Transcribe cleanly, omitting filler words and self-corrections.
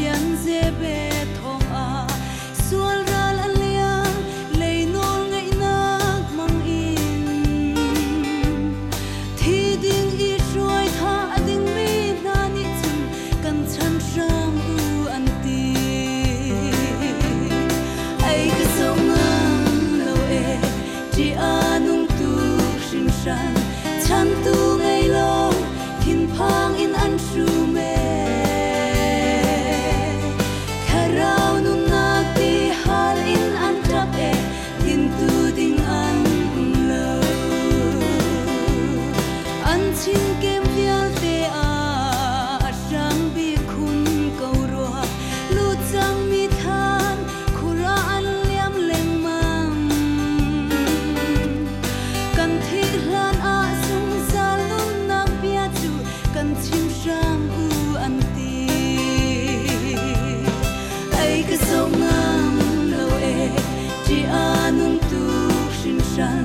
hiền dễ bề thong à xuân ra lan liang lấy nol ngày nát mang in thì đinh ít rồi tha đinh mi na ni chung kan chan ram u an ti ai cái sông ngang lâu e chỉ anung tu sinh san chan tu ngày lâu hin phang in an su me kharau nun na ti hal in an tap e tin tu ding an lo an chin kem vial te a sang bi khun ko ro lu chang mi than khura an liam leng mang kan thi hlan a sung sal nun na pia chu kan chim sang u an ti ai cái sông ngang lâu e chỉ anung tu sinh san